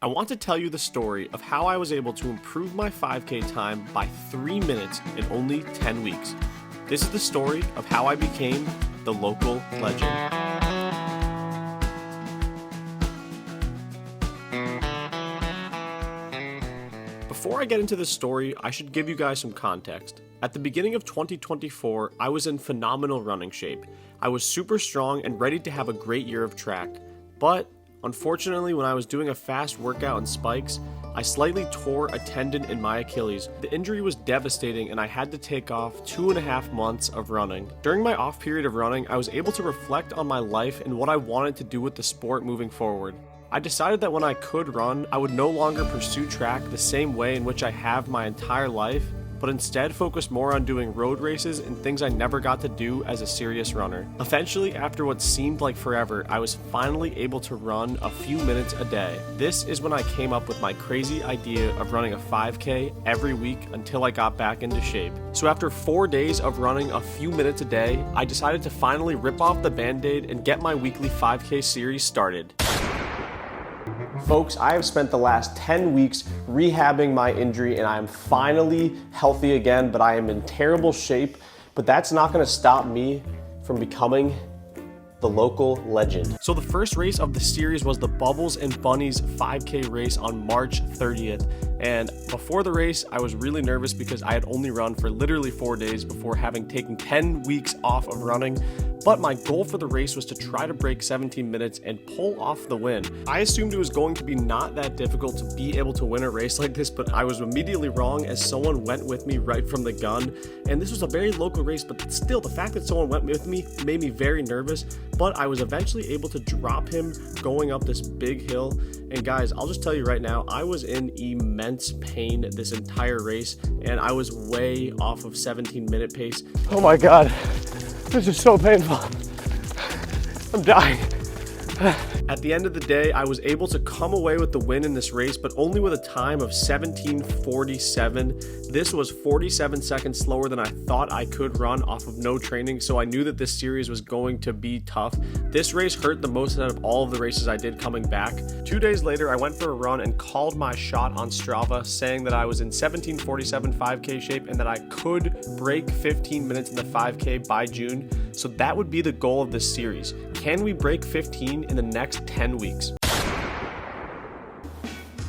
I want to tell you the story of how I was able to improve my 5K time by 3 minutes in only 10 weeks. This is the story of how I became the local legend. Before I get into this story, I should give you guys some context. At the beginning of 2024, I was in phenomenal running shape. I was super strong and ready to have a great year of track. But unfortunately, when I was doing a fast workout in spikes, I slightly tore a tendon in my Achilles. The injury was devastating and I had to take off 2.5 months of running. During my off period of running, I was able to reflect on my life and what I wanted to do with the sport moving forward. I decided that when I could run, I would no longer pursue track the same way in which I have my entire life, but instead focus more on doing road races and things I never got to do as a serious runner. Eventually, after what seemed like forever, I was finally able to run a few minutes a day. This is when I came up with my crazy idea of running a 5K every week until I got back into shape. So after 4 days of running a few minutes a day, I decided to finally rip off the band-aid and get my weekly 5K series started. Folks, I have spent the last 10 weeks rehabbing my injury and I am finally healthy again, but I am in terrible shape. But that's not going to stop me from becoming the local legend. So the first race of the series was the Bubbles and Bunnies 5K race on March 30th. And before the race, I was really nervous because I had only run for literally 4 days before having taken 10 weeks off of running. But my goal for the race was to try to break 17 minutes and pull off the win. I assumed it was going to be not that difficult to be able to win a race like this, but I was immediately wrong as someone went with me right from the gun. And this was a very local race, but still the fact that someone went with me made me very nervous. But I was eventually able to drop him going up this big hill. And guys, I'll just tell you right now, I was in immense pain this entire race and I was way off of 17-minute pace. Oh my God. This is so painful. I'm dying. At the end of the day, I was able to come away with the win in this race, but only with a time of 17:47. This was 47 seconds slower than I thought I could run off of no training, so I knew that this series was going to be tough. This race hurt the most out of all of the races I did coming back. 2 days later, I went for a run and called my shot on Strava, saying that I was in 17:47 5K shape and that I could break 15 minutes in the 5K by June. So that would be the goal of this series. Can we break 15 in the next 10 weeks?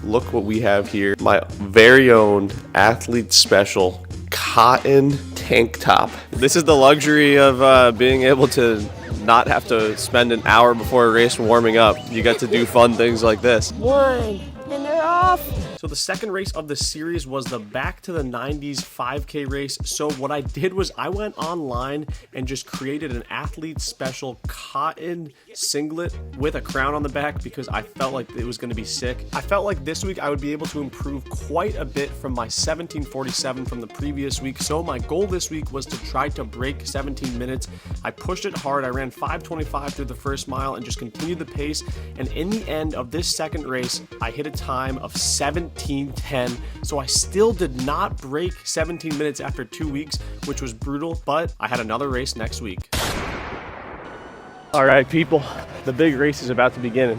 Look what we have here. My very own athlete special cotton tank top. This is the luxury of being able to not have to spend an hour before a race warming up. You get to do fun things like this. One, and they're off. So the second race of the series was the Back to the 90s 5K race. So what I did was I went online and just created an athlete special cotton singlet with a crown on the back because I felt like it was going to be sick. I felt like this week I would be able to improve quite a bit from my 17:47 from the previous week. So my goal this week was to try to break 17 minutes. I pushed it hard. I ran 5:25 through the first mile and just continued the pace. And in the end of this second race, I hit a time of 17:10. So I still did not break 17 minutes after 2 weeks, which was brutal, but I had another race next week. All right, people, the big race is about to begin.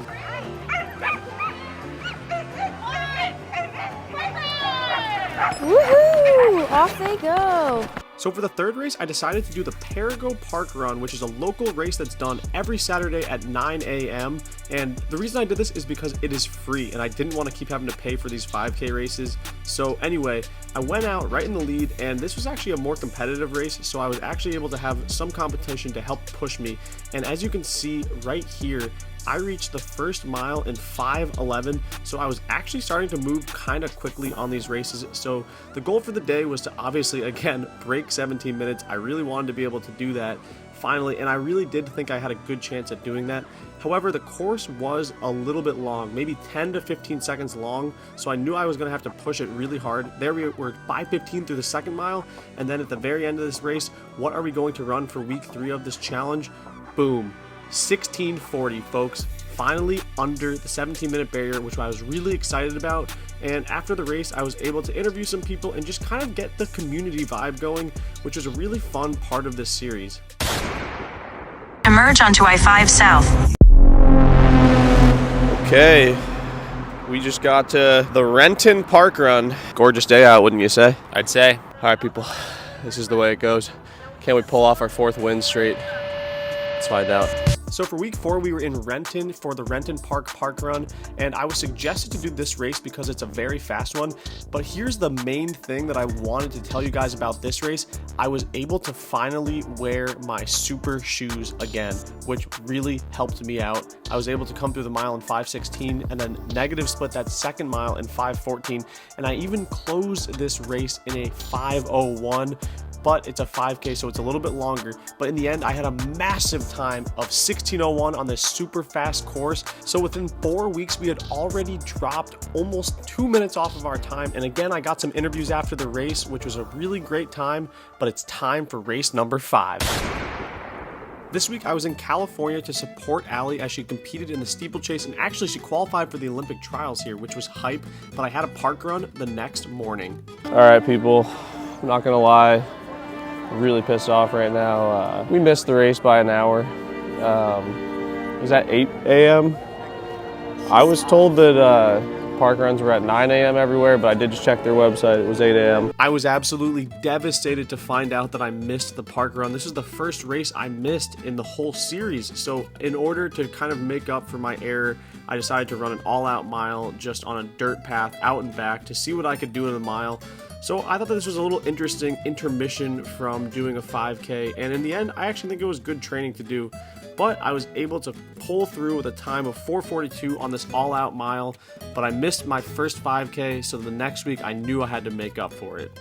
Woohoo! Off they go. So for the third race, I decided to do the Perigo Park Run, which is a local race that's done every Saturday at 9 a.m. And the reason I did this is because it is free and I didn't want to keep having to pay for these 5K races. So anyway, I went out right in the lead and this was actually a more competitive race. So I was actually able to have some competition to help push me. And as you can see right here, I reached the first mile in 5:11, so I was actually starting to move kind of quickly on these races. So the goal for the day was to obviously, again, break 17 minutes. I really wanted to be able to do that finally, and I really did think I had a good chance at doing that. However, the course was a little bit long, maybe 10 to 15 seconds long, so I knew I was going to have to push it really hard. There we were, 5:15 through the second mile, and then at the very end of this race, what are we going to run for week 3 of this challenge? Boom. 16:40, folks. Finally under the 17-minute barrier, which I was really excited about. And after the race, I was able to interview some people and just kind of get the community vibe going, which was a really fun part of this series. Emerge onto I-5 South. Okay, We just got to the Renton Park Run. Gorgeous day out, wouldn't you say? I'd say. All right, people, this is the way it goes. Can we pull off our 4th win straight? Let's find out. So for week 4, we were in Renton for the Renton Park Run, and I was suggested to do this race because it's a very fast one. But here's the main thing that I wanted to tell you guys about this race. I was able to finally wear my super shoes again, which really helped me out. I was able to come through the mile in 5:16 and then negative split that second mile in 5:14, and I even closed this race in a 5:01. But it's a 5K, so it's a little bit longer. But in the end, I had a massive time of 16:01 on this super fast course. So within 4 weeks, we had already dropped almost 2 minutes off of our time. And again, I got some interviews after the race, which was a really great time, but it's time for race number 5. This week, I was in California to support Allie as she competed in the steeplechase, and actually she qualified for the Olympic trials here, which was hype, but I had a park run the next morning. All right, people, I'm not gonna lie. Really pissed off right now. We missed the race by an hour. It was at 8 a.m. I was told that park runs were at 9 a.m. everywhere, but I did just check their website. It was 8 a.m. I was absolutely devastated to find out that I missed the park run. This is the first race I missed in the whole series. So in order to kind of make up for my error, I decided to run an all-out mile just on a dirt path out and back to see what I could do in the mile. So I thought that this was a little interesting intermission from doing a 5K, and in the end, I actually think it was good training to do. But I was able to pull through with a time of 4:42 on this all-out mile, but I missed my first 5K, so the next week I knew I had to make up for it.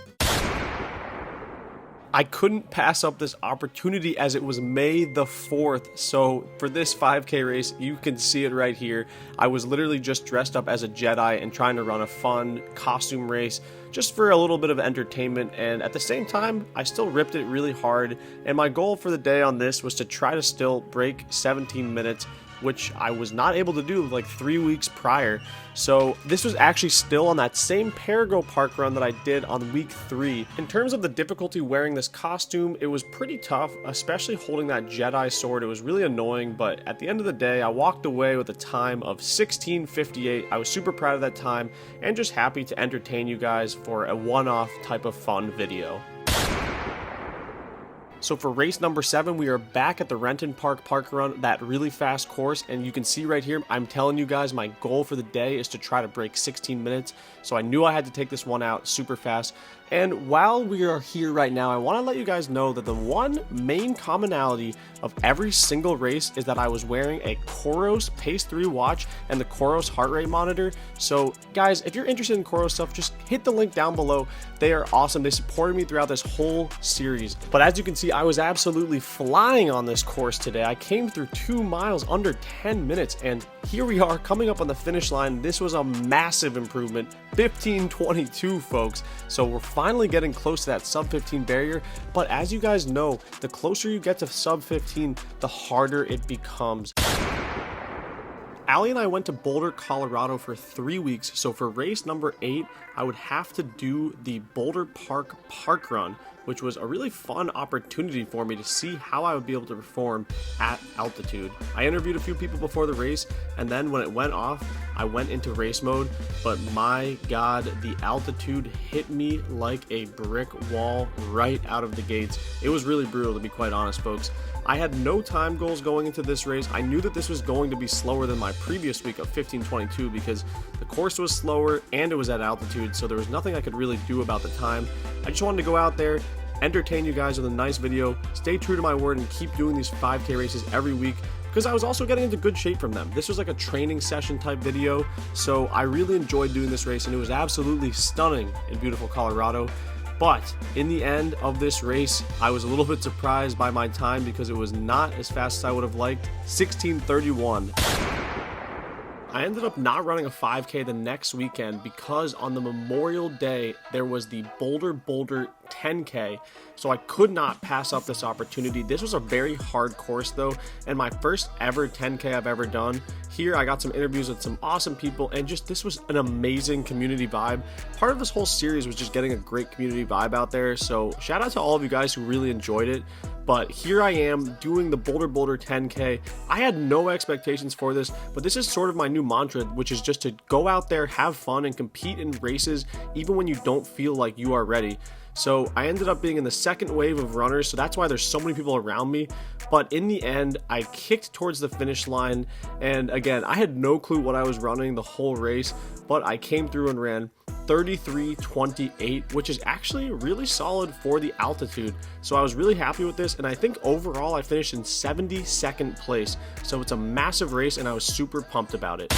I couldn't pass up this opportunity as it was May the 4th. So for this 5K race, you can see it right here. I was literally just dressed up as a Jedi and trying to run a fun costume race just for a little bit of entertainment. And at the same time, I still ripped it really hard. And my goal for the day on this was to try to still break 17 minutes, which I was not able to do like 3 weeks prior. So this was actually still on that same Perigo Park run that I did on week 3. In terms of the difficulty wearing this costume, it was pretty tough, especially holding that Jedi sword. It was really annoying, but at the end of the day, I walked away with a time of 16:58. I was super proud of that time and just happy to entertain you guys for a one-off type of fun video. So for race number 7, we are back at the Renton Park Run, that really fast course, and you can see right here, I'm telling you guys, my goal for the day is to try to break 16 minutes, so I knew I had to take this one out super fast. And while we are here right now, I want to let you guys know that the one main commonality of every single race is that I was wearing a Coros Pace 3 watch and the Coros heart rate monitor. So guys, if you're interested in Coros stuff, just hit the link down below. They are awesome. They supported me throughout this whole series. But as you can see, I was absolutely flying on this course today. I came through 2 miles under 10 minutes, and here we are coming up on the finish line. This was a massive improvement, 15:22, folks. So we're finally getting close to that sub 15 barrier, but as you guys know, the closer you get to sub 15, the harder it becomes. Allie and I went to Boulder, Colorado for 3 weeks, so for race number 8, I would have to do the Boulder Park Run, which was a really fun opportunity for me to see how I would be able to perform at altitude. I interviewed a few people before the race, and then when it went off, I went into race mode, but my God, the altitude hit me like a brick wall right out of the gates. It was really brutal, to be quite honest, folks. I had no time goals going into this race. I knew that this was going to be slower than my previous week of 15:22 because the course was slower and it was at altitude, so there was nothing I could really do about the time. I just wanted to go out there, entertain you guys with a nice video, stay true to my word, and keep doing these 5K races every week, because I was also getting into good shape from them. This was like a training session type video, so I really enjoyed doing this race, and it was absolutely stunning in beautiful Colorado. But in the end of this race, I was a little bit surprised by my time because it was not as fast as I would have liked, 16:31. I ended up not running a 5K the next weekend because on the Memorial Day, there was the Boulder 10K, so I could not pass up this opportunity. This was a very hard course though, and my first ever 10K I've ever done. Here I got some interviews with some awesome people, and just this was an amazing community vibe. Part of this whole series was just getting a great community vibe out there, so shout out to all of you guys who really enjoyed it. But here I am doing the Boulder 10K. I had no expectations for this, but this is sort of my new mantra, which is just to go out there, have fun, and compete in races even when you don't feel like you are ready. So I ended up being in the second wave of runners, so that's why there's so many people around me. But in the end, I kicked towards the finish line, and again, I had no clue what I was running the whole race, but I came through and ran 33:28, which is actually really solid for the altitude. So I was really happy with this, and I think overall I finished in 72nd place. So it's a massive race, and I was super pumped about it.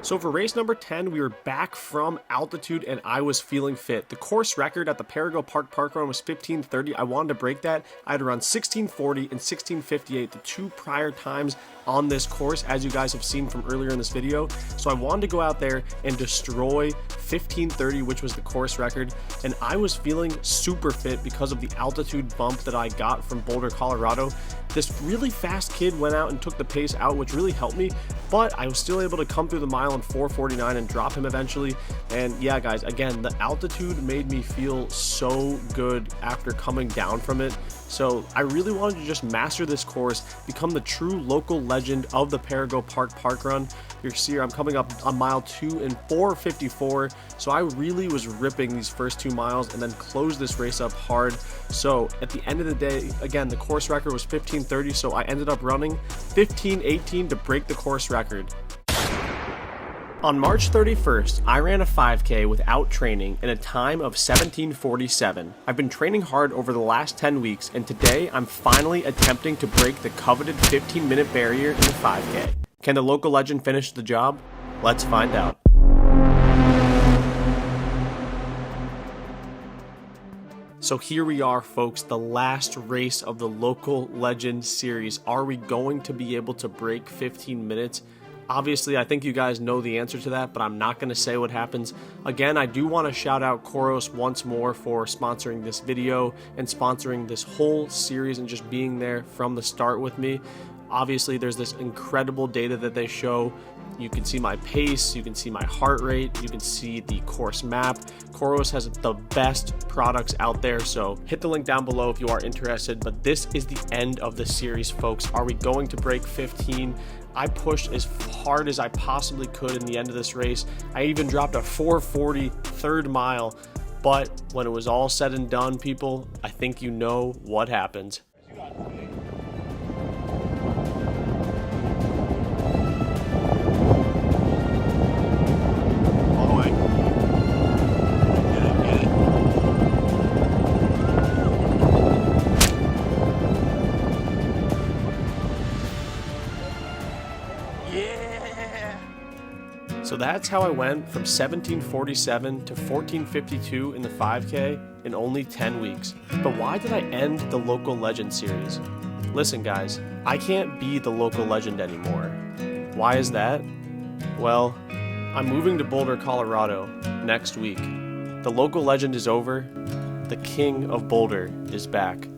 So for race number 10, we were back from altitude and I was feeling fit. The course record at the Perigo Park Parkrun was 15:30. I wanted to break that. I had to run 16:40 and 16:58, the two prior times on this course, as you guys have seen from earlier in this video. So I wanted to go out there and destroy 15:30, which was the course record. And I was feeling super fit because of the altitude bump that I got from Boulder, Colorado. This really fast kid went out and took the pace out, which really helped me, but I was still able to come through the mile in 4:49 and drop him eventually. And yeah, guys, again, the altitude made me feel so good after coming down from it. So I really wanted to just master this course, become the true local legend of the Perigo Park Parkrun. You see here, I'm coming up on mile 2 in 4:54. So I really was ripping these first 2 miles and then closed this race up hard. So at the end of the day, again, the course record was 15:30. So I ended up running 15:18 to break the course record. On March 31st, I ran a 5K without training in a time of 17:47. I've been training hard over the last 10 weeks, and today I'm finally attempting to break the coveted 15-minute barrier in the 5K. Can the local legend finish the job? Let's find out. So here we are, folks, the last race of the local legend series. Are we going to be able to break 15 minutes? Obviously, I think you guys know the answer to that, but I'm not going to say what happens. Again, I do want to shout out Coros once more for sponsoring this video and sponsoring this whole series and just being there from the start with me. Obviously, there's this incredible data that they show. You can see my pace, you can see my heart rate, you can see the course map. Coros has the best products out there, so hit the link down below if you are interested. But this is the end of the series, folks. Are we going to break 15? I pushed as hard as I possibly could in the end of this race. I even dropped a 4:40 third mile, but when it was all said and done, people, I think you know what happened. So that's how I went from 17:47 to 14:52 in the 5K in only 10 weeks. But why did I end the local legend series? Listen guys, I can't be the local legend anymore. Why is that? Well, I'm moving to Boulder, Colorado next week. The local legend is over. The king of Boulder is back.